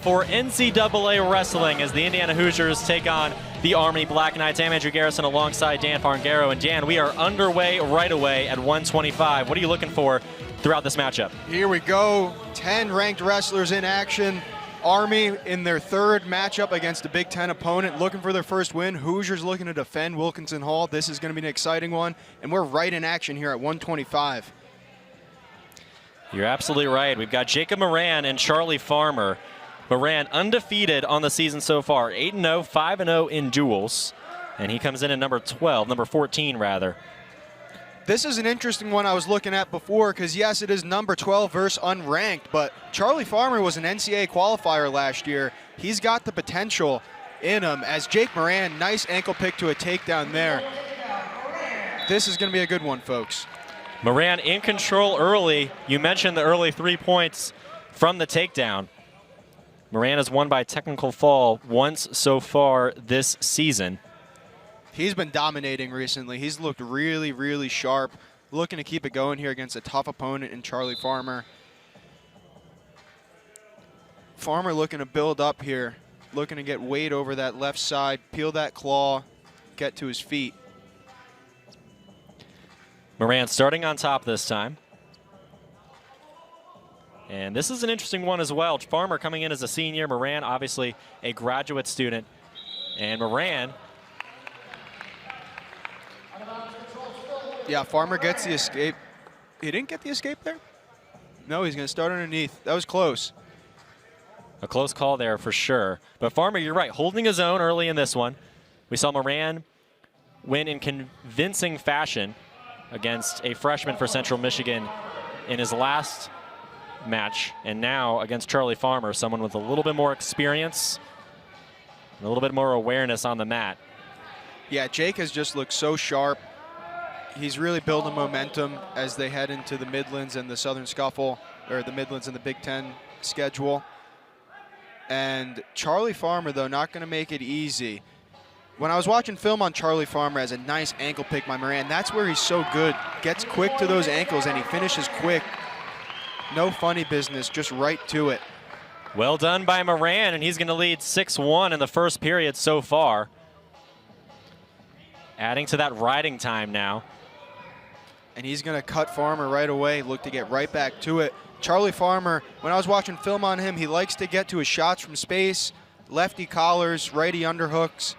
for NCAA wrestling as the Indiana Hoosiers take on the Army Black Knights. I'm Andrew Garrison alongside Dan Farngaro. And Dan, we are underway right away at 125. What are you looking for throughout this matchup? Here we go. 10 ranked wrestlers in action. Army in their third matchup against a Big Ten opponent, looking for their first win. Hoosiers looking to defend Wilkinson Hall. This is going to be an exciting one, and we're right in action here at 125. You're absolutely right. We've got Jacob Moran and Charlie Farmer. Moran undefeated on the season so far, 8-0, 5-0 in duels, and he comes in at number 14 rather. This is an interesting one I was looking at before because, yes, it is number 12 versus unranked, but Charlie Farmer was an NCAA qualifier last year. He's got the potential in him as Jake Moran, nice ankle pick to a takedown there. This is going to be a good one, folks. Moran in control early. You mentioned the early 3 points from the takedown. Moran has won by technical fall once so far this season. He's been dominating recently. He's looked really, really sharp. Looking to keep it going here against a tough opponent in Charlie Farmer. Farmer looking to build up here. Looking to get weight over that left side, peel that claw, get to his feet. Moran starting on top this time. And this is an interesting one as well. Farmer coming in as a senior. Moran obviously a graduate student. And Moran... Yeah, Farmer gets the escape. He didn't get the escape there? No, he's going to start underneath. That was close. A close call there for sure. But Farmer, you're right, holding his own early in this one. We saw Moran win in convincing fashion against a freshman for Central Michigan in his last match. And now against Charlie Farmer, someone with a little bit more experience and a little bit more awareness on the mat. Yeah, Jake has just looked so sharp. He's really building momentum as they head into the Midlands and the Southern Scuffle, or the Midlands and the Big Ten schedule. And Charlie Farmer, though, not going to make it easy. When I was watching film on Charlie Farmer, has a nice ankle pick by Moran. That's where he's so good. Gets quick to those ankles, and he finishes quick. No funny business, just right to it. Well done by Moran, and he's going to lead 6-1 in the first period so far. Adding to that riding time now. And he's going to cut Farmer right away, look to get right back to it. Charlie Farmer, when I was watching film on him, he likes to get to his shots from space, lefty collars, righty underhooks.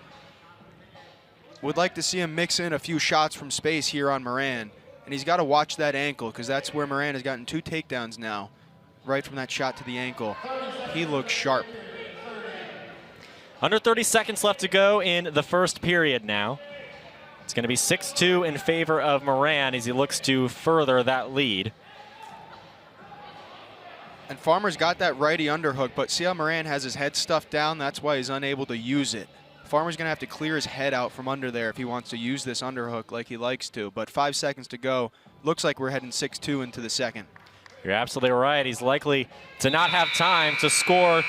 Would like to see him mix in a few shots from space here on Moran. And he's got to watch that ankle because that's where Moran has gotten 2 takedowns now, right from that shot to the ankle. He looks sharp. Under 30 seconds left to go in the first period now. It's going to be 6-2 in favor of Moran as he looks to further that lead. And Farmer's got that righty underhook, but see how Moran has his head stuffed down? That's why he's unable to use it. Farmer's going to have to clear his head out from under there if he wants to use this underhook like he likes to. But 5 seconds to go. Looks like we're heading 6-2 into the second. You're absolutely right. He's likely to not have time to score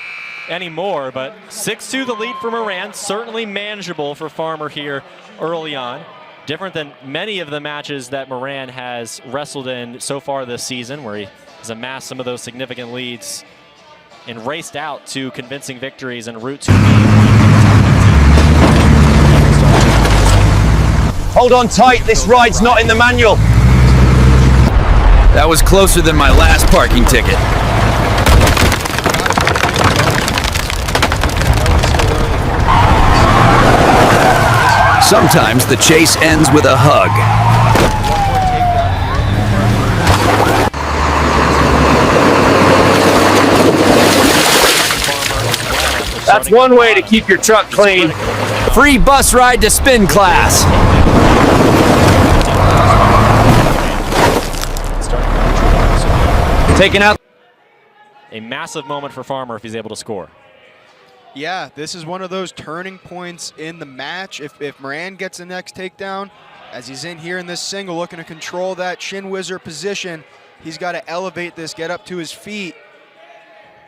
anymore, but 6-2 the lead for Moran. Certainly manageable for Farmer here early on. Different than many of the matches that Moran has wrestled in so far this season, where he has amassed some of those significant leads and raced out to convincing victories en route to Hold on tight, this ride's not in the manual. That was closer than my last parking ticket. Sometimes the chase ends with a hug. That's one way to keep your truck clean. Free bus ride to spin class. Taking out. a massive moment for Farmer if he's able to score. Yeah, this is one of those turning points in the match. If Moran gets the next takedown, as he's in here in this single looking to control that shin whizzer position, he's got to elevate this, get up to his feet,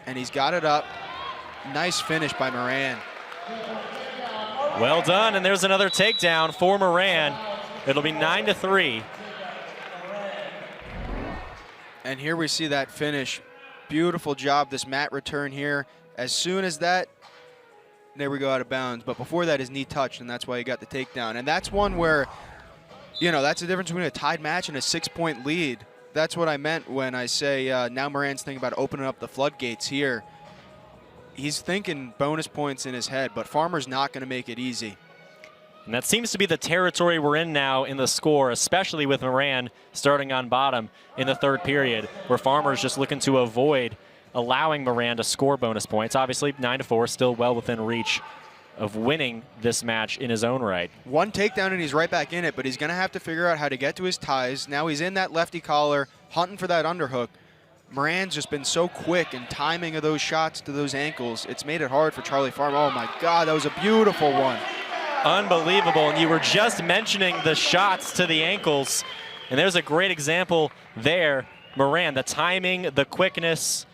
and he's got it up. Nice finish by Moran. Well done, and there's another takedown for Moran. It'll be 9-3. And here we see that finish. Beautiful job, this mat return here, As soon as that, there we go, out of bounds. But before that, his knee touched, and that's why he got the takedown. And that's one where, you know, that's the difference between a tied match and a 6-point lead. That's what I meant when I say now Moran's thinking about opening up the floodgates here. He's thinking bonus points in his head, but Farmer's not going to make it easy. And that seems to be the territory we're in now in the score, especially with Moran starting on bottom in the third period, where Farmer's just looking to avoid allowing Moran to score bonus points. Obviously, 9-4, still well within reach of winning this match in his own right. One takedown and he's right back in it, but he's going to have to figure out how to get to his ties. Now he's in that lefty collar, hunting for that underhook. Moran's just been so quick in timing of those shots to those ankles. It's made it hard for Charlie Farmer. Oh, my God, that was a beautiful one. Unbelievable. And you were just mentioning the shots to the ankles, and there's a great example there. Moran, the timing, the quickness.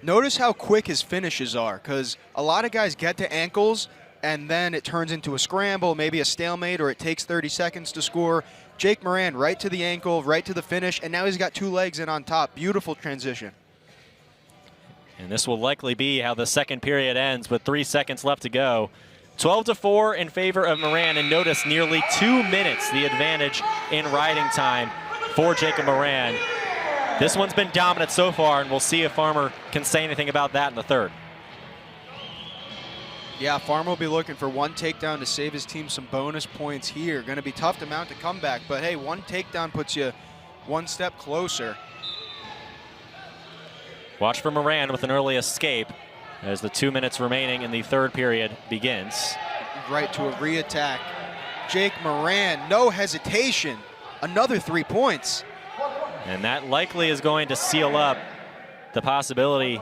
Notice how quick his finishes are, because a lot of guys get to ankles and then it turns into a scramble, maybe a stalemate, or it takes 30 seconds to score. Jake Moran right to the ankle, right to the finish, and now he's got 2 legs in on top. Beautiful transition. And this will likely be how the second period ends with 3 seconds left to go. 12-4 in favor of Moran, and notice nearly 2 minutes the advantage in riding time for Jacob Moran. This one's been dominant so far, and we'll see if Farmer can say anything about that in the third. Yeah, Farmer will be looking for one takedown to save his team some bonus points here. Going to be tough to mount a comeback, but hey, one takedown puts you one step closer. Watch for Moran with an early escape as the 2 minutes remaining in the third period begins. Right to a re-attack. Jake Moran, no hesitation. Another 3 points. And that likely is going to seal up the possibility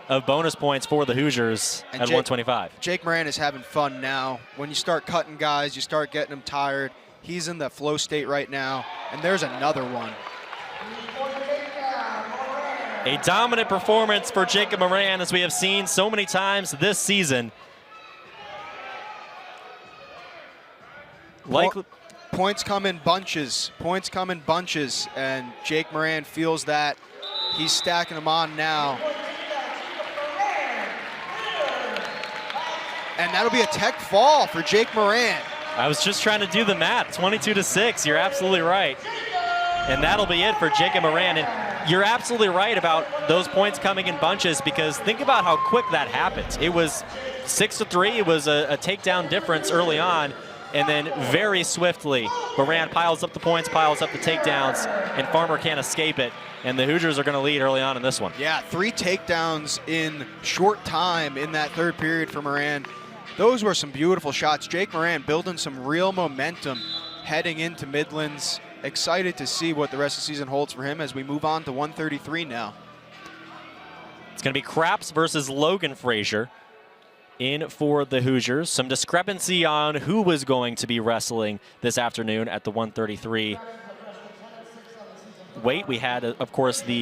of bonus points for the Hoosiers at 125. Jake Moran is having fun now. When you start cutting guys, you start getting them tired. He's in the flow state right now, and there's another one. A dominant performance for Jacob Moran, as we have seen so many times this season. Points come in bunches. Points come in bunches, and Jake Moran feels that. He's stacking them on now. And that'll be a tech fall for Jake Moran. I was just trying to do the math. 22-6. You're absolutely right. And that'll be it for Jacob Moran. And you're absolutely right about those points coming in bunches, because think about how quick that happened. It was 6-3. It was a takedown difference early on. And then very swiftly, Moran piles up the points, piles up the takedowns, and Farmer can't escape it. And the Hoosiers are going to lead early on in this one. Yeah, 3 takedowns in short time in that third period for Moran. Those were some beautiful shots. Jake Moran building some real momentum heading into Midlands. Excited to see what the rest of the season holds for him as we move on to 133 now. It's going to be Craps versus Logan Frazier in for the Hoosiers. Some discrepancy on who was going to be wrestling this afternoon at the 133 weight. We had, of course, the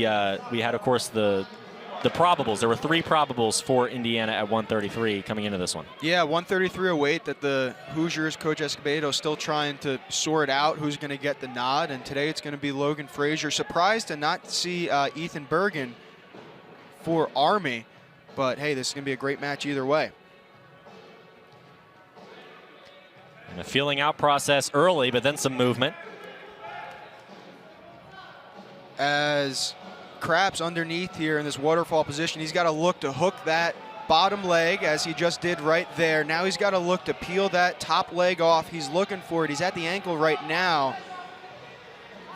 probables. There were 3 probables for Indiana at 133 coming into this one. Yeah, 133 a weight that the Hoosiers, Coach Escobedo, still trying to sort out who's going to get the nod. And today it's going to be Logan Frazier. Surprised to not see Ethan Bergen for Army. But hey, this is going to be a great match either way. And a feeling out process early, but then some movement. As Craps underneath here in this waterfall position, he's got to look to hook that bottom leg as he just did right there. Now he's got to look to peel that top leg off. He's looking for it. He's at the ankle right now.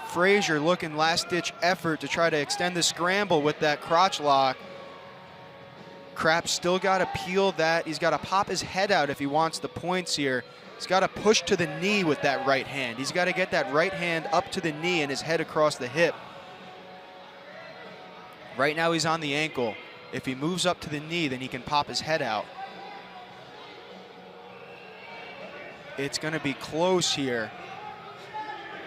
Frazier looking last-ditch effort to try to extend the scramble with that crotch lock. Craps still got to peel that. He's got to pop his head out if he wants the points here. He's got to push to the knee with that right hand. He's got to get that right hand up to the knee and his head across the hip. Right now he's on the ankle. If he moves up to the knee, then he can pop his head out. It's going to be close here.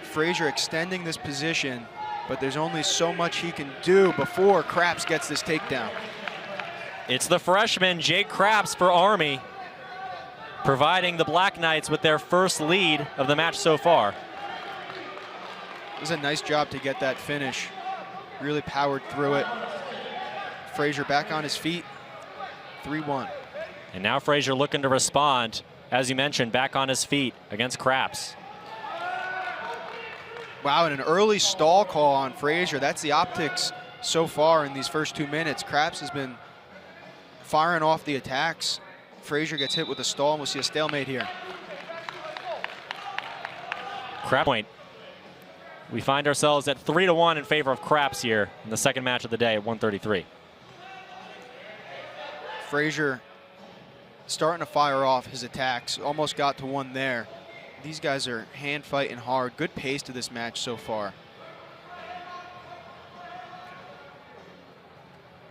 Frazier extending this position, but there's only so much he can do before Craps gets this takedown. It's the freshman, Jake Craps, for Army, providing the Black Knights with their first lead of the match so far. It was a nice job to get that finish. Really powered through it. Frazier back on his feet. 3-1. And now Frazier looking to respond, as you mentioned, back on his feet against Craps. Wow, and an early stall call on Frazier. That's the optics so far in these first 2 minutes. Craps has been firing off the attacks. Frazier gets hit with a stall, and we'll see a stalemate here. Crap point. We find ourselves at 3-1 in favor of Craps here in the second match of the day at 133. Frazier starting to fire off his attacks. Almost got to one there. These guys are hand fighting hard. Good pace to this match so far.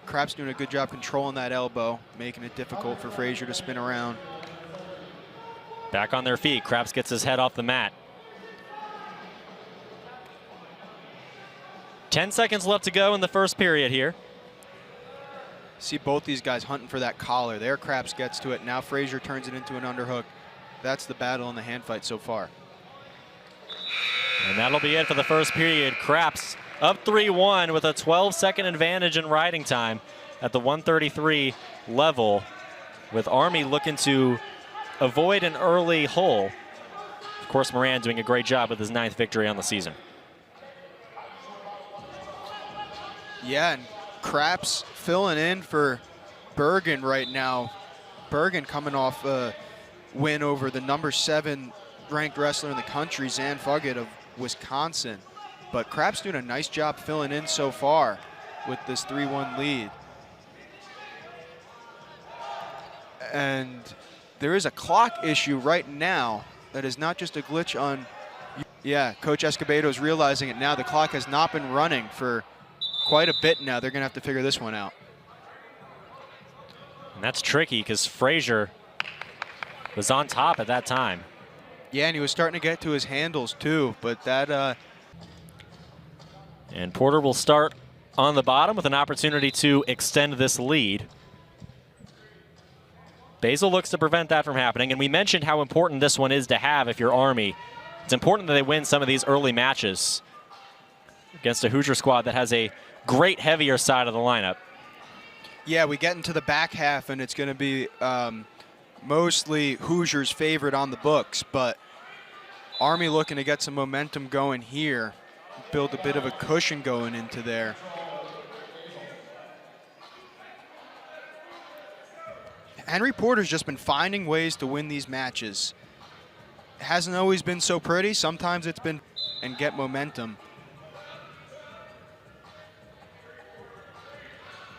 Craps doing a good job controlling that elbow, making it difficult for Frazier to spin around. Back on their feet. Craps gets his head off the mat. 10 seconds left to go in the first period here. See both these guys hunting for that collar. There Craps gets to it. Now Frazier turns it into an underhook. That's the battle in the hand fight so far. And that'll be it for the first period. Craps up 3-1 with a 12-second advantage in riding time at the 133 level, with Army looking to avoid an early hole. Of course, Moran doing a great job with his 9th victory on the season. Yeah, and Craps filling in for Bergen right now. Bergen coming off a win over the #7 ranked wrestler in the country, Zan Fugget of Wisconsin. But Craps doing a nice job filling in so far with this 3-1 lead. And there is a clock issue right now that is not just a glitch on. Yeah, Coach Escobedo is realizing it now. The clock has not been running for quite a bit now. They're going to have to figure this one out. And that's tricky because Frazier was on top at that time. Yeah, and he was starting to get to his handles too, but that... And Porter will start on the bottom with an opportunity to extend this lead. Basil looks to prevent that from happening, and we mentioned how important this one is to have if you're Army. It's important that they win some of these early matches against a Hoosier squad that has a great heavier side of the lineup. Yeah, we get into the back half, and it's going to be mostly Hoosiers favored on the books, but Army looking to get some momentum going here, build a bit of a cushion going into there. Henry Porter's just been finding ways to win these matches. It hasn't always been so pretty. Sometimes it's been and get momentum.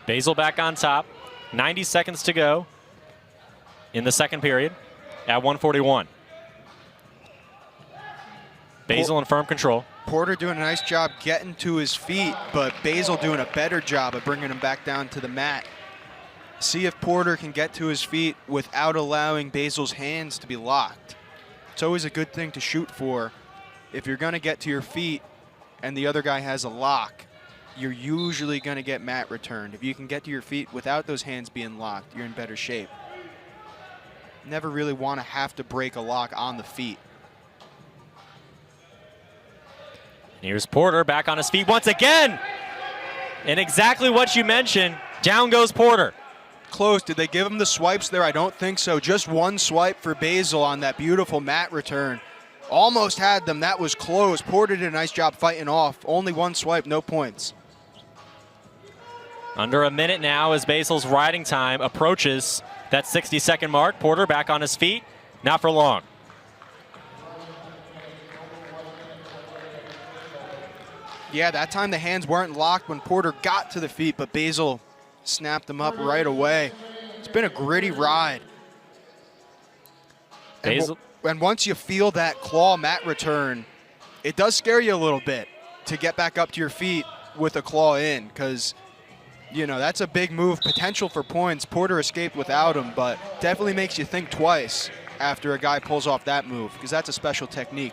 Basil back on top. 90 seconds to go in the second period at 141. Basil in firm control. Porter doing a nice job getting to his feet, but Basil doing a better job of bringing him back down to the mat. See if Porter can get to his feet without allowing Basil's hands to be locked. It's always a good thing to shoot for. If you're going to get to your feet and the other guy has a lock, you're usually going to get mat returned. If you can get to your feet without those hands being locked, you're in better shape. Never really want to have to break a lock on the feet. Here's Porter back on his feet once again. And exactly what you mentioned, down goes Porter. Close. Did they give him the swipes there? I don't think so. Just one swipe for Basil on that beautiful mat return. Almost had them. That was close. Porter did a nice job fighting off. Only one swipe, no points. Under a minute now as Basil's riding time approaches that 60-second mark. Porter back on his feet. Not for long. Yeah, that time the hands weren't locked when Porter got to the feet, but Basil snapped them up right away. It's been a gritty ride. Basil. And once you feel that claw mat return, it does scare you a little bit to get back up to your feet with a claw in, because, you know, that's a big move, potential for points. Porter escaped without him, but definitely makes you think twice after a guy pulls off that move, because that's a special technique.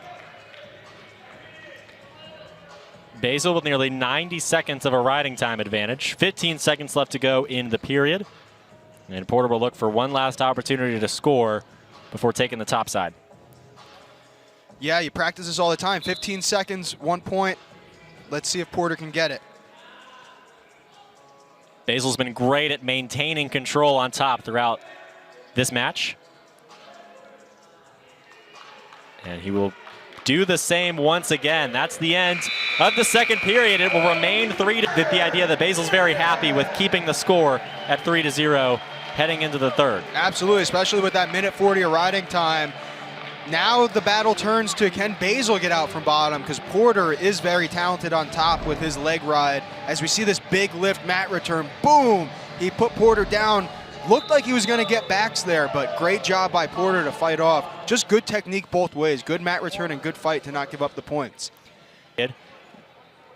Basil with nearly 90 seconds of a riding time advantage. 15 seconds left to go in the period. And Porter will look for one last opportunity to score before taking the top side. Yeah, you practice this all the time. 15 seconds, 1 point. Let's see if Porter can get it. Basil's been great at maintaining control on top throughout this match. And he will do the same once again. That's the end of the second period. It will remain 3-0. The idea that Basil's very happy with keeping the score at 3-0 heading into the third. Absolutely, especially with that minute 40 of riding time. Now the battle turns to, can Basil get out from bottom? Because Porter is very talented on top with his leg ride. As we see this big lift mat return, boom! He put Porter down. Looked like he was going to get backs there, but great job by Porter to fight off. Just good technique both ways. Good mat return and good fight to not give up the points.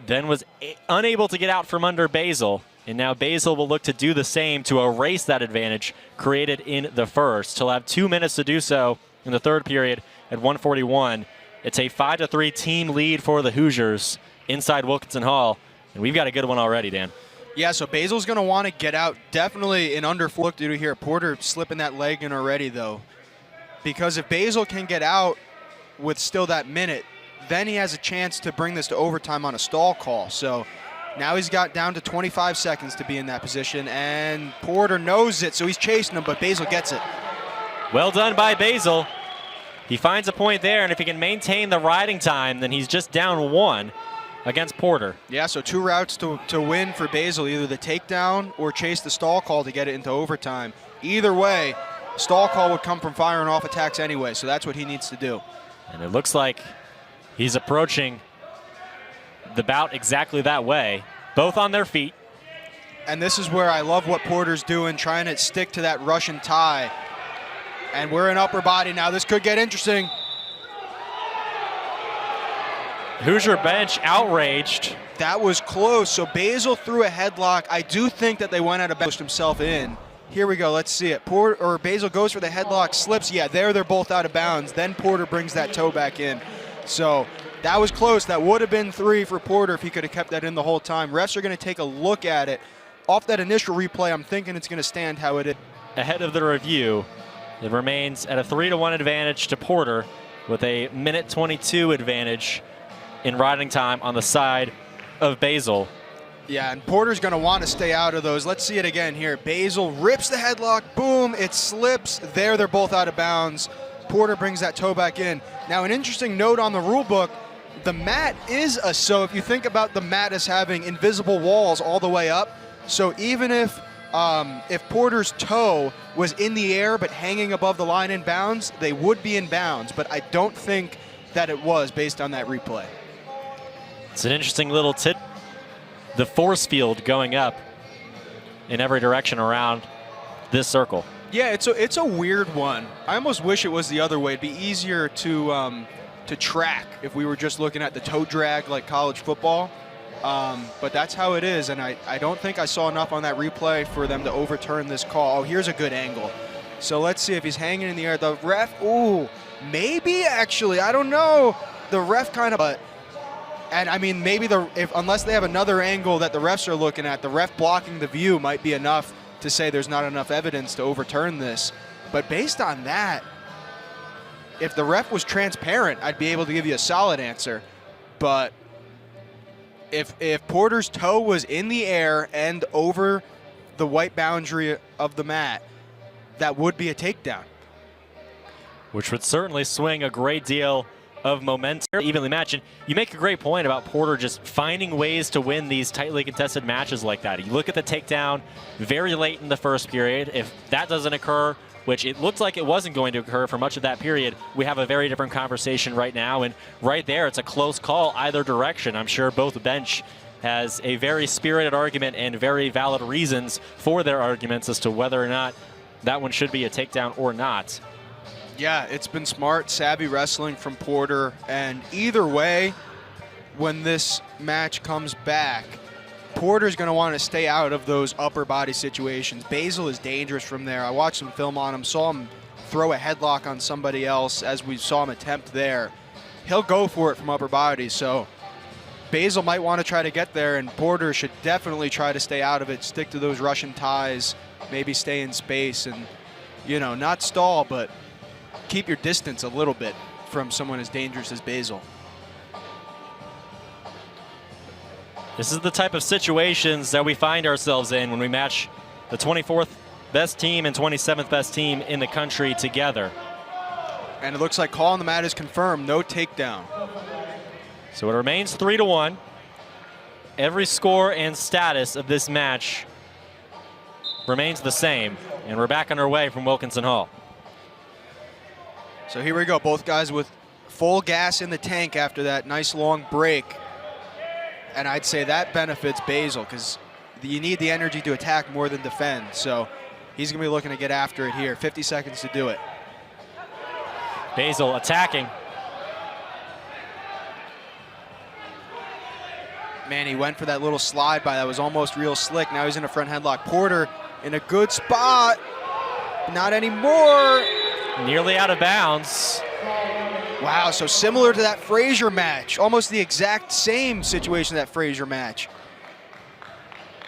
Then was unable to get out from under Basil, and now Basil will look to do the same to erase that advantage created in the first. He'll have 2 minutes to do so in the third period at 1:41. It's a 5-3 team lead for the Hoosiers inside Wilkinson Hall, and we've got a good one already, Dan. Yeah, so Basil's going to want to get out definitely in under 4. Look to do here. Porter slipping that leg in already, though. Because if Basil can get out with still that minute, then he has a chance to bring this to overtime on a stall call. So now he's got down to 25 seconds to be in that position, and Porter knows it, so he's chasing him, but Basil gets it. Well done by Basil. He finds a point there, and if he can maintain the riding time, then he's just down 1 against Porter. Yeah, so 2 routes to win for Basil, either the takedown or chase the stall call to get it into overtime. Either way, stall call would come from firing off attacks anyway, so that's what he needs to do. And it looks like he's approaching the bout exactly that way, both on their feet. And this is where I love what Porter's doing, trying to stick to that Russian tie. And we're in upper body now. This could get interesting. Hoosier bench outraged. That was close. So Basil threw a headlock. I do think that they went out of bounds, pushed himself in. Here we go. Let's see it. Basil goes for the headlock, slips. Yeah, they're both out of bounds. Then Porter brings that toe back in. So that was close. That would have been 3 for Porter if he could have kept that in the whole time. Refs are going to take a look at it. Off that initial replay, I'm thinking it's going to stand how it is. Ahead of the review, it remains at a 3-1 advantage to Porter with a minute 22 advantage in riding time on the side of Basil. Yeah, and Porter's going to want to stay out of those. Let's see it again here. Basil rips the headlock. Boom, it slips. They're both out of bounds. Porter brings that toe back in. Now, an interesting note on the rule book, the mat is so if you think about the mat as having invisible walls all the way up, so even if Porter's toe was in the air but hanging above the line in bounds, they would be in bounds, but I don't think that it was based on that replay. It's an interesting little tip. The force field going up in every direction around this circle. Yeah, it's a weird one. I almost wish it was the other way. It'd be easier to track if we were just looking at the toe drag like college football. But that's how it is, and I don't think I saw enough on that replay for them to overturn this call. Oh, here's a good angle. So let's see if he's hanging in the air. The ref, ooh, maybe actually, I don't know. The ref kind of, and I mean, maybe unless they have another angle that the refs are looking at, the ref blocking the view might be enough to say there's not enough evidence to overturn this. But based on that, if the ref was transparent, I'd be able to give you a solid answer. But if Porter's toe was in the air and over the white boundary of the mat, that would be a takedown. Which would certainly swing a great deal of momentum. Evenly matched. And you make a great point about Porter just finding ways to win these tightly contested matches like that. You look at the takedown very late in the first period. If that doesn't occur, which it looked like it wasn't going to occur for much of that period, we have a very different conversation right now. And right there, it's a close call either direction. I'm sure both bench has a very spirited argument and very valid reasons for their arguments as to whether or not that one should be a takedown or not. Yeah, it's been smart, savvy wrestling from Porter. And either way, when this match comes back, Porter's going to want to stay out of those upper body situations. Basil is dangerous from there. I watched some film on him, saw him throw a headlock on somebody else as we saw him attempt there. He'll go for it from upper body, so Basil might want to try to get there, and Porter should definitely try to stay out of it, stick to those Russian ties, maybe stay in space and, you know, not stall, but keep your distance a little bit from someone as dangerous as Basil. This is the type of situations that we find ourselves in when we match the 24th best team and 27th best team in the country together. And it looks like call on the mat is confirmed, no takedown. So it remains 3-1. Every score and status of this match remains the same. And we're back underway from Wilkinson Hall. So here we go, both guys with full gas in the tank after that nice long break. And I'd say that benefits Basil because you need the energy to attack more than defend. So he's going to be looking to get after it here. 50 seconds to do it. Basil attacking. Man, he went for that little slide by that was almost real slick. Now he's in a front headlock. Porter in a good spot. Not anymore. Nearly out of bounds. Wow, so similar to that Frazier match. Almost the exact same situation that Frazier match.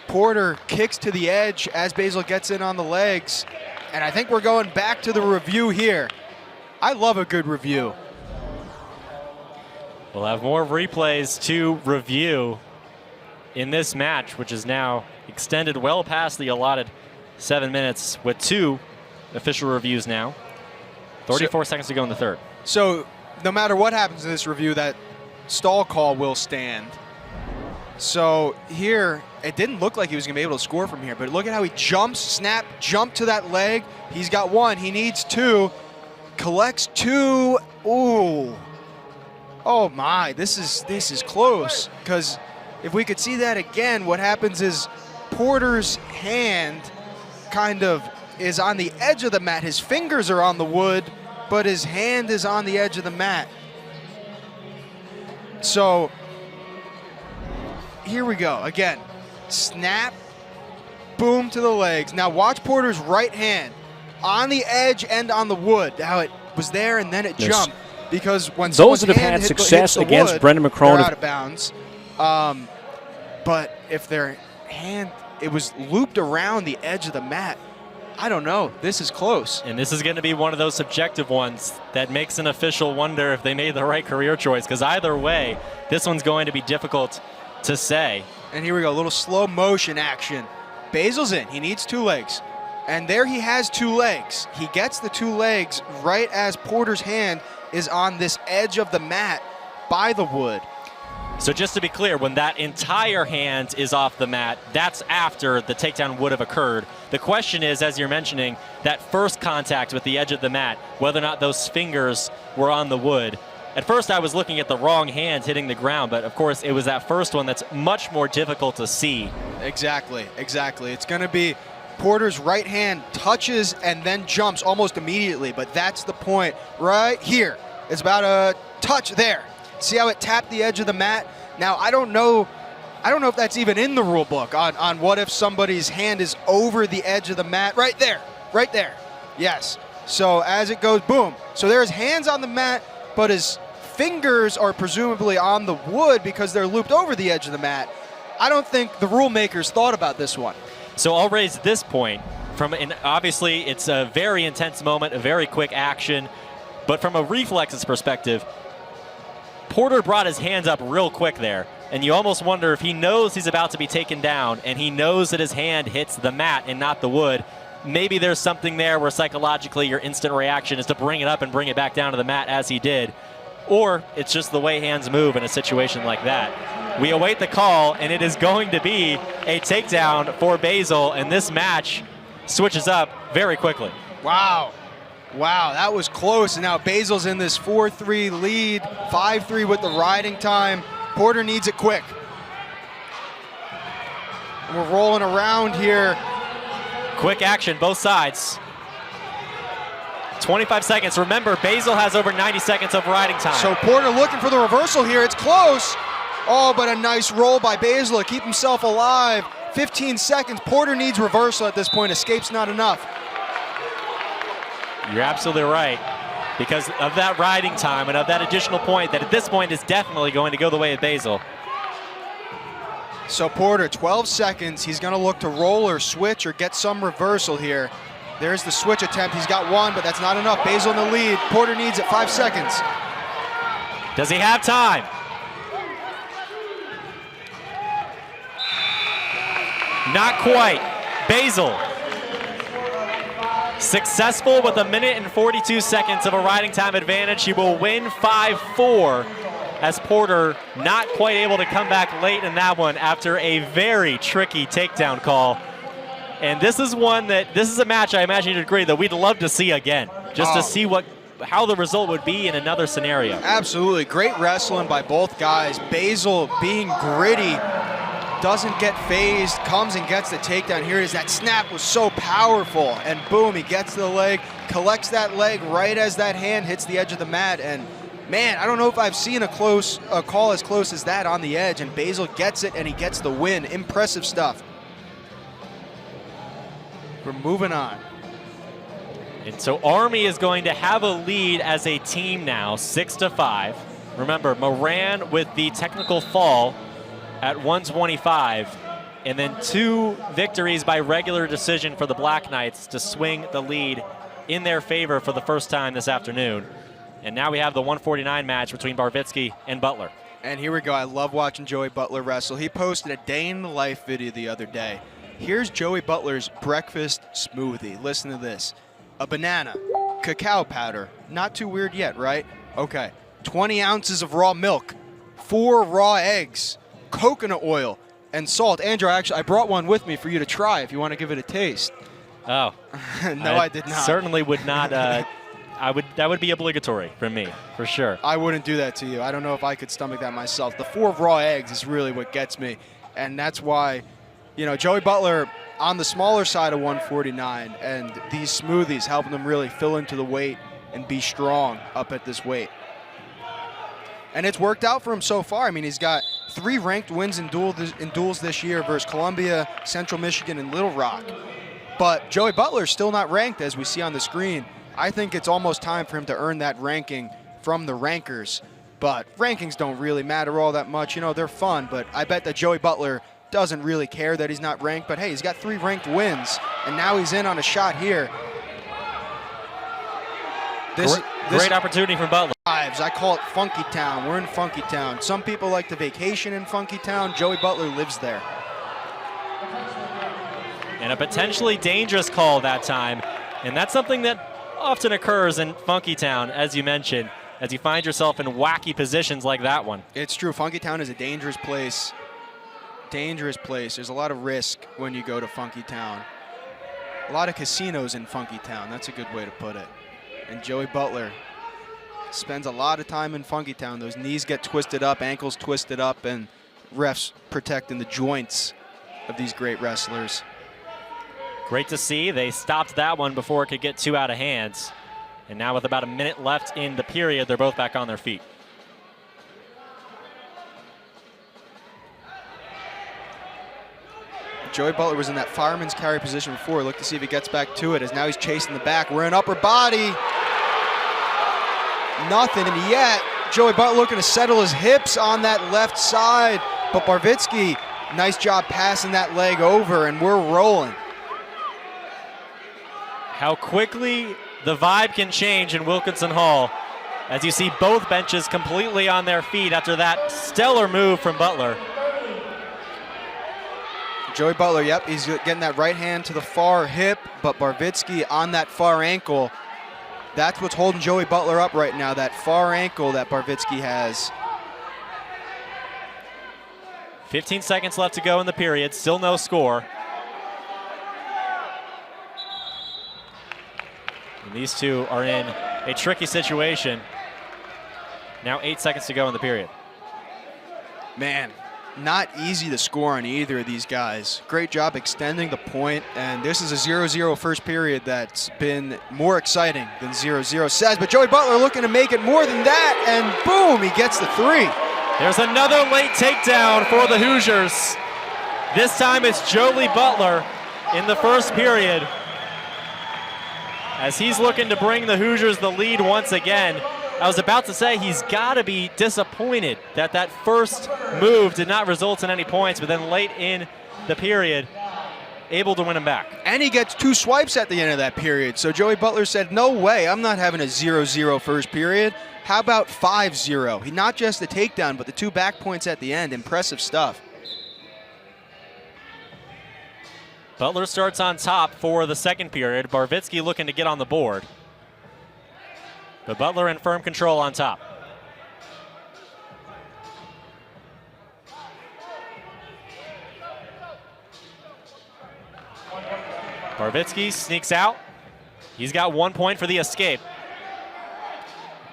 Porter kicks to the edge as Basil gets in on the legs. And I think we're going back to the review here. I love a good review. We'll have more replays to review in this match, which is now extended well past the allotted 7 minutes with 2 official reviews now. 34 seconds to go in the third. So no matter what happens in this review, that stall call will stand. So here, it didn't look like he was going to be able to score from here, but look at how he jumps, snap, jump to that leg. He's got 1, he needs 2, collects 2. Ooh. Oh my, this is close, because if we could see that again, what happens is Porter's hand kind of is on the edge of the mat. His fingers are on the wood, but his hand is on the edge of the mat. So here we go. Again, snap, boom to the legs. Now watch Porter's right hand on the edge and on the wood. How it was there and then it jumped. Because when those that have had hits success the against wood, Brendan McCrone, they're out of bounds. But if their hand, it was looped around the edge of the mat, I don't know. This is close. And this is going to be one of those subjective ones that makes an official wonder if they made the right career choice, because either way, this one's going to be difficult to say. And here we go, a little slow motion action. Basil's in. He needs 2 legs. And there he has 2 legs. He gets the 2 legs right as Porter's hand is on this edge of the mat by the wood. So just to be clear, when that entire hand is off the mat, that's after the takedown would have occurred. The question is, as you're mentioning, that first contact with the edge of the mat, whether or not those fingers were on the wood. At first I was looking at the wrong hand hitting the ground, but of course it was that first one that's much more difficult to see. Exactly, exactly. It's going to be Porter's right hand touches and then jumps almost immediately, but that's the point right here. It's about a touch there. See how it tapped the edge of the mat? Now, I don't know if that's even in the rule book on what if somebody's hand is over the edge of the mat. Right there, right there. Yes. So as it goes, boom. So there's hands on the mat, but his fingers are presumably on the wood because they're looped over the edge of the mat. I don't think the rule makers thought about this one. So I'll raise this point. Obviously, it's a very intense moment, a very quick action, but from a reflexes perspective, Porter brought his hands up real quick there, and you almost wonder if he knows he's about to be taken down and he knows that his hand hits the mat and not the wood. Maybe there's something there where psychologically your instant reaction is to bring it up and bring it back down to the mat as he did. Or it's just the way hands move in a situation like that. We await the call, and it is going to be a takedown for Basil, and this match switches up very quickly. Wow. Wow, that was close. And now Basil's in this 4-3 lead, 5-3 with the riding time. Porter needs it quick. And we're rolling around here. Quick action, both sides. 25 seconds. Remember, Basil has over 90 seconds of riding time. So Porter looking for the reversal here. It's close. Oh, but a nice roll by Basil to keep himself alive. 15 seconds. Porter needs reversal at this point. Escape's not enough. You're absolutely right, because of that riding time and of that additional point that at this point is definitely going to go the way of Basil. So Porter, 12 seconds. He's going to look to roll or switch or get some reversal here. There's the switch attempt. He's got 1, but that's not enough. Basil in the lead. Porter needs it. 5 seconds. Does he have time? Not quite. Basil. Successful with 1 minute and 42 seconds of a riding time advantage. He will win 5-4 as Porter not quite able to come back late in that one after a very tricky takedown call. And this is a match I imagine you'd agree that we'd love to see again, just to see how the result would be in another scenario. Absolutely. Great wrestling by both guys. Basil being gritty, doesn't get phased, comes and gets the takedown. Here it is. That snap was so powerful. And boom, he gets to the leg, collects that leg right as that hand hits the edge of the mat. And man, I don't know if I've seen a call as close as that on the edge. And Basil gets it, and he gets the win. Impressive stuff. We're moving on. And so Army is going to have a lead as a team now, 6-5. Remember, Moran with the technical fall at 125, and then 2 victories by regular decision for the Black Knights to swing the lead in their favor for the first time this afternoon. And now we have the 149 match between Barvitsky and Butler. And here we go. I love watching Joey Butler wrestle. He posted a day in the life video the other day. Here's Joey Butler's breakfast smoothie. Listen to this. A banana, cacao powder, not too weird yet, right? Okay, 20 ounces of raw milk, 4 raw eggs, coconut oil, and salt. Andrew, actually, I brought one with me for you to try if you want to give it a taste. Oh. No, I did not. Certainly would not. That would be obligatory from me, for sure. I wouldn't do that to you. I don't know if I could stomach that myself. The 4 raw eggs is really what gets me, and that's why, you know, Joey Butler on the smaller side of 149, and these smoothies helping them really fill into the weight and be strong up at this weight. And it's worked out for him so far. I mean, he's got 3 ranked wins in duels this year versus Columbia, Central Michigan, and Little Rock. But Joey Butler's still not ranked, as we see on the screen. I think it's almost time for him to earn that ranking from the rankers. But rankings don't really matter all that much. You know, they're fun, but I bet that Joey Butler doesn't really care that he's not ranked, but hey, he's got 3 ranked wins, and now he's in on a shot here. This great opportunity for Butler. I call it Funky Town. We're in Funky Town. Some people like to vacation in Funky Town. Joey Butler lives there. And a potentially dangerous call that time, and that's something that often occurs in Funky Town, as you mentioned, as you find yourself in wacky positions like that one. It's true. Funky Town is a dangerous place. Dangerous place. There's a lot of risk when you go to Funky Town. A lot of casinos in Funky Town. That's a good way to put it. And Joey Butler spends a lot of time in Funky Town. Those knees get twisted up, ankles twisted up, and refs protecting the joints of these great wrestlers. Great to see. They stopped that one before it could get too out of hands. And now with about a minute left in the period, they're both back on their feet. Joey Butler was in that fireman's carry position before. Look to see if he gets back to it, as now he's chasing the back. We're in upper body. Nothing, and yet Joey Butler looking to settle his hips on that left side. But Barvitsky, nice job passing that leg over, and we're rolling. How quickly the vibe can change in Wilkinson Hall as you see both benches completely on their feet after that stellar move from Butler. Joey Butler, yep, he's getting that right hand to the far hip, but Barvitsky on that far ankle. That's what's holding Joey Butler up right now, that far ankle that Barvitsky has. 15 seconds left to go in the period, still no score. And these two are in a tricky situation. Now 8 seconds to go in the period. Man, not easy to score on either of these guys. Great job extending the point, and this is a 0-0 first period that's been more exciting than 0-0 says, but Joey Butler looking to make it more than that, and boom, he gets the 3. There's another late takedown for the Hoosiers. This time it's Joey Butler in the first period, as he's looking to bring the Hoosiers the lead once again. I was about to say he's got to be disappointed that that first move did not result in any points, but then late in the period, able to win him back. And he gets 2 swipes at the end of that period. So Joey Butler said, no way, I'm not having a 0-0 first period. How about 5-0? He not just the takedown, but the 2 back points at the end. Impressive stuff. Butler starts on top for the second period. Barvitsky looking to get on the board. But Butler in firm control on top. Barvitsky sneaks out. He's got 1 point for the escape.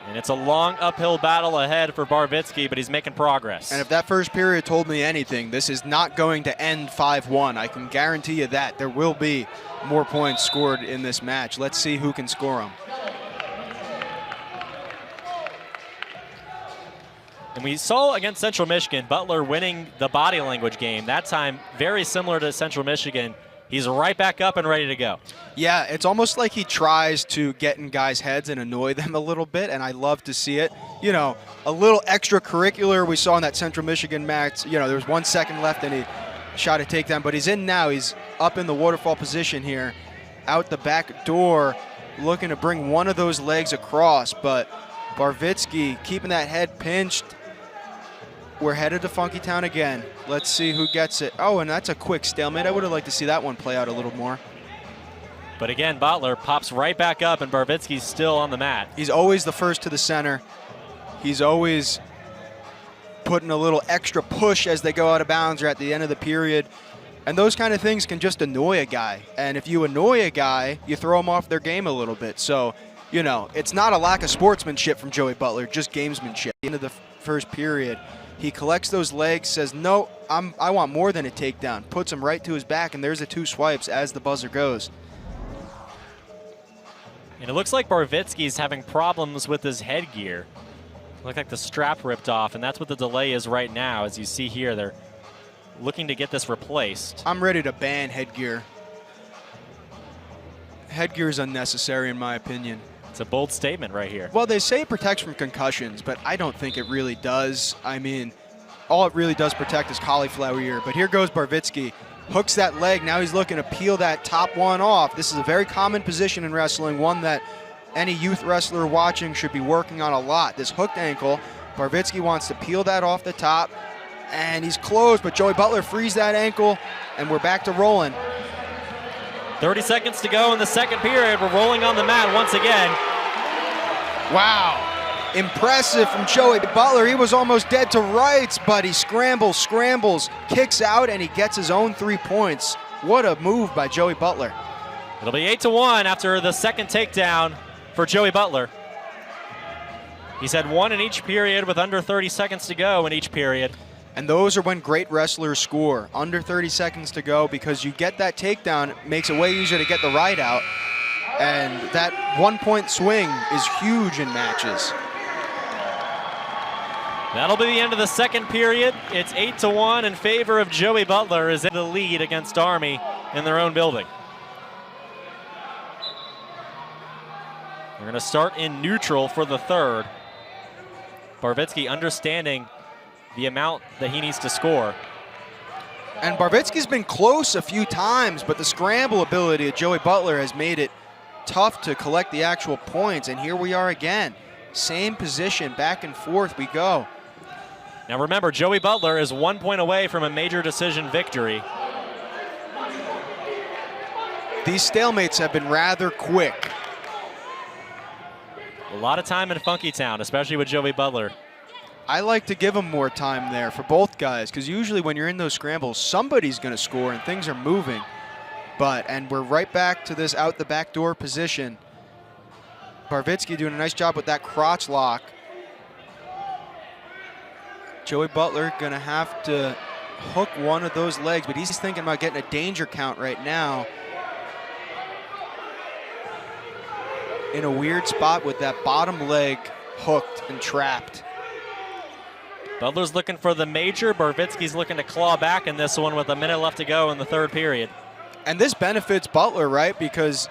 And it's a long uphill battle ahead for Barvitsky, but he's making progress. And if that first period told me anything, this is not going to end 5-1. I can guarantee you that. There will be more points scored in this match. Let's see who can score them. And we saw against Central Michigan, Butler winning the body language game. That time, very similar to Central Michigan. He's right back up and ready to go. Yeah, it's almost like he tries to get in guys' heads and annoy them a little bit, and I love to see it. You know, a little extracurricular we saw in that Central Michigan match. You know, there was 1 second left and he shot a takedown, but he's in now. He's up in the waterfall position here, out the back door, looking to bring one of those legs across, but Barvitsky keeping that head pinched. We're headed to Funky Town again. Let's see who gets it. Oh, and that's a quick stalemate. I would have liked to see that one play out a little more. But again, Butler pops right back up, and Barvitsky's still on the mat. He's always the first to the center. He's always putting a little extra push as they go out of bounds or at the end of the period. And those kind of things can just annoy a guy. And if you annoy a guy, you throw them off their game a little bit. So, you know, it's not a lack of sportsmanship from Joey Butler, just gamesmanship. At the end of the first period, he collects those legs, says, no, I want more than a takedown. Puts him right to his back, and there's the 2 swipes as the buzzer goes. And it looks like Barvitsky's having problems with his headgear. Look like the strap ripped off, and that's what the delay is right now. As you see here, they're looking to get this replaced. I'm ready to ban headgear. Headgear is unnecessary in my opinion. It's a bold statement right here. Well, they say it protects from concussions, but I don't think it really does. I mean, all it really does protect is cauliflower ear. But here goes Barvitsky. Hooks that leg. Now he's looking to peel that top one off. This is a very common position in wrestling, one that any youth wrestler watching should be working on a lot. This hooked ankle, Barvitsky wants to peel that off the top, and he's closed, but Joey Butler frees that ankle, and we're back to rolling. 30 seconds to go in the second period. We're rolling on the mat once again. Wow. Impressive from Joey Butler. He was almost dead to rights, but he scrambles, kicks out, and he gets his own 3 points. What a move by Joey Butler. It'll be 8-1 after the second takedown for Joey Butler. He's had 1 in each period with under 30 seconds to go in each period. And those are when great wrestlers score, under 30 seconds to go, because you get that takedown, it makes it way easier to get the right out. And that 1 point swing is huge in matches. That'll be the end of the second period. It's 8-1 in favor of Joey Butler, is in the lead against Army in their own building. We're going to start in neutral for the third. Barvitsky understanding the amount that he needs to score. And Barvitsky's been close a few times, but the scramble ability of Joey Butler has made it tough to collect the actual points. And here we are again. Same position, back and forth we go. Now remember, Joey Butler is 1 point away from a major decision victory. These stalemates have been rather quick. A lot of time in Funky Town, especially with Joey Butler. I like to give them more time there for both guys, because usually when you're in those scrambles, somebody's going to score and things are moving. And we're right back to this out the back door position. Barvitsky doing a nice job with that crotch lock. Joey Butler going to have to hook one of those legs, but he's thinking about getting a danger count right now. In a weird spot with that bottom leg hooked and trapped. Butler's looking for the major. Barvitsky's looking to claw back in this one with a minute left to go in the third period. And this benefits Butler, right? Because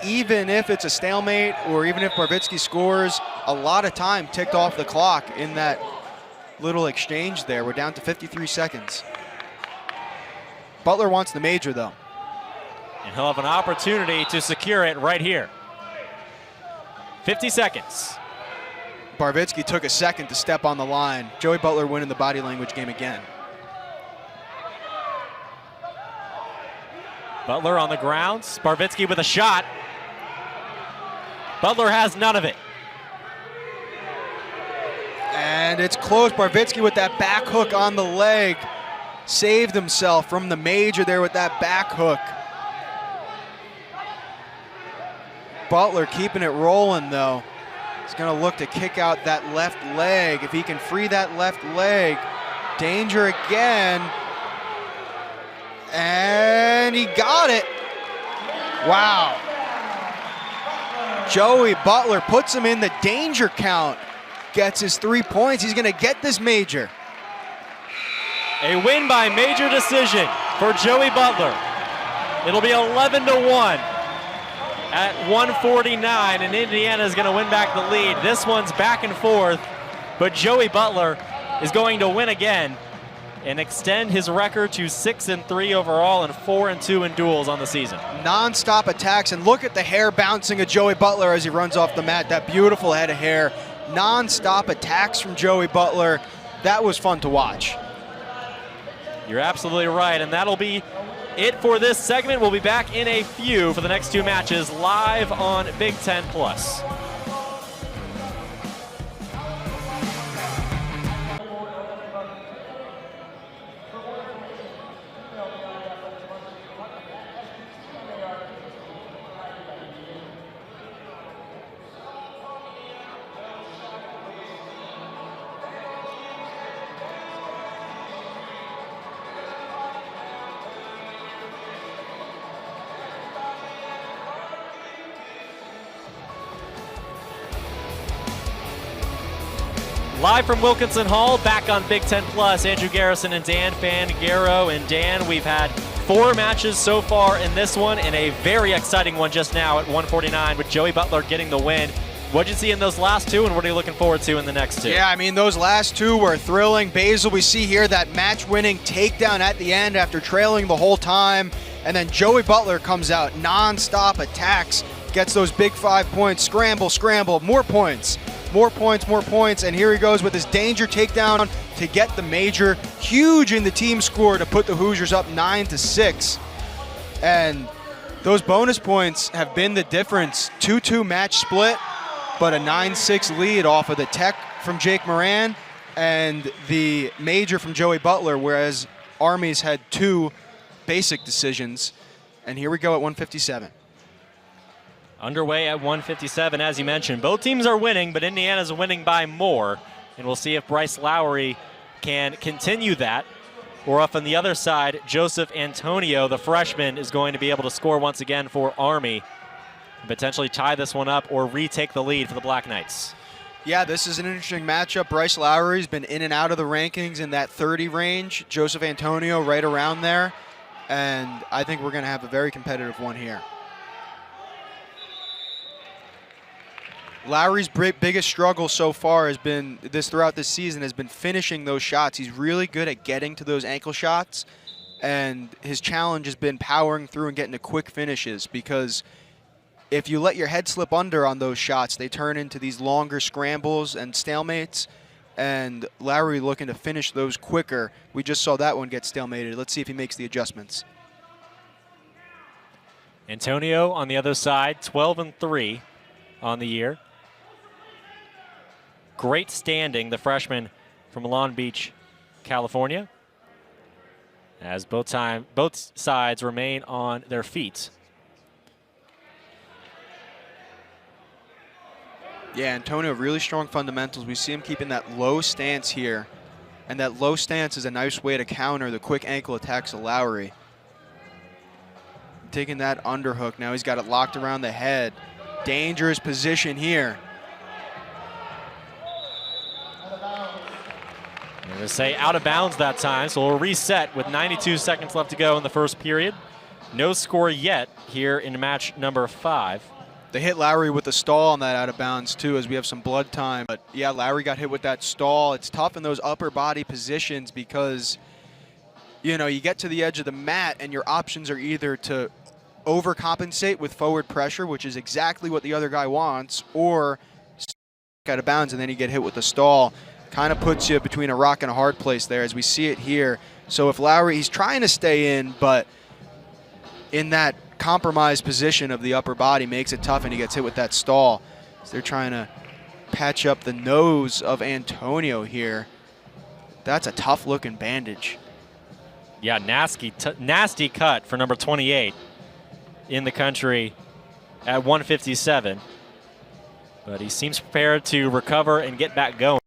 even if it's a stalemate or even if Barvitsky scores, a lot of time ticked off the clock in that little exchange there. We're down to 53 seconds. Butler wants the major, though. And he'll have an opportunity to secure it right here. 50 seconds. Barvitsky took a second to step on the line. Joey Butler winning the body language game again. Butler on the ground. Sparvitsky with a shot. Butler has none of it. And it's close. Barvitsky with that back hook on the leg. Saved himself from the major there with that back hook. Butler keeping it rolling though. He's gonna look to kick out that left leg. If he can free that left leg. Danger again. And he got it. Wow. Joey Butler puts him in the danger count. Gets his 3 points. He's gonna get this major. A win by major decision for Joey Butler. It'll be 11-1 at 1:49, and Indiana is gonna win back the lead. This one's back and forth, but Joey Butler is going to win again and extend his record to 6-3 overall and 4-2 in duels on the season. Non-stop attacks, and look at the hair bouncing of Joey Butler as he runs off the mat. That beautiful head of hair. Non-stop attacks from Joey Butler. That was fun to watch. You're absolutely right, and that'll be it for this segment. We'll be back in a few for the next two matches live on Big Ten Plus. Live from Wilkinson Hall, back on Big Ten Plus, Andrew Garrison and Dan Fangaro. And Dan, we've had 4 matches so far in this one, and a very exciting one just now at 1:49 with Joey Butler getting the win. What'd you see in those last two, and what are you looking forward to in the next two? Yeah, I mean, those last two were thrilling. Basil, we see here that match-winning takedown at the end after trailing the whole time. And then Joey Butler comes out, non-stop attacks, gets those big 5 points, scramble, scramble, more points. More points, and here he goes with his danger takedown to get the major. Huge in the team score to put the Hoosiers up 9-6. And those bonus points have been the difference. 2-2 match split, but a 9-6 lead off of the tech from Jake Moran and the major from Joey Butler, whereas Army's had 2 basic decisions. And here we go at 157. Underway at 157, as you mentioned. Both teams are winning, but Indiana's winning by more. And we'll see if Bryce Lowry can continue that. Or if on the other side, Joseph Antonio, the freshman, is going to be able to score once again for Army. And potentially tie this one up or retake the lead for the Black Knights. Yeah, this is an interesting matchup. Bryce Lowry's been in and out of the rankings in that 30 range. Joseph Antonio right around there. And I think we're going to have a very competitive one here. Lowry's biggest struggle so far has been, throughout this season, has been finishing those shots. He's really good at getting to those ankle shots, and his challenge has been powering through and getting to quick finishes, because if you let your head slip under on those shots, they turn into these longer scrambles and stalemates, and Lowry looking to finish those quicker. We just saw that one get stalemated. Let's see if he makes the adjustments. Antonio on the other side, 12-3 on the year. Great standing, the freshman from Long Beach, California, as both sides remain on their feet. Yeah, Antonio, really strong fundamentals. We see him keeping that low stance here, and that low stance is a nice way to counter the quick ankle attacks of Lowry. Taking that underhook, now he's got it locked around the head. Dangerous position here. I'm going to say out of bounds that time, so we'll reset with 92 seconds left to go in the first period. No score yet here in match number 5. They hit Lowry with the stall on that out of bounds too, as we have some blood time. But yeah, Lowry got hit with that stall. It's tough in those upper body positions because, you know, you get to the edge of the mat and your options are either to overcompensate with forward pressure, which is exactly what the other guy wants, or out of bounds and then you get hit with the stall. Kind of puts you between a rock and a hard place there, as we see it here. So if Lowry, he's trying to stay in, but in that compromised position of the upper body makes it tough, and he gets hit with that stall. So they're trying to patch up the nose of Antonio here. That's a tough-looking bandage. Yeah, nasty cut for number 28 in the country at 157. But he seems prepared to recover and get back going.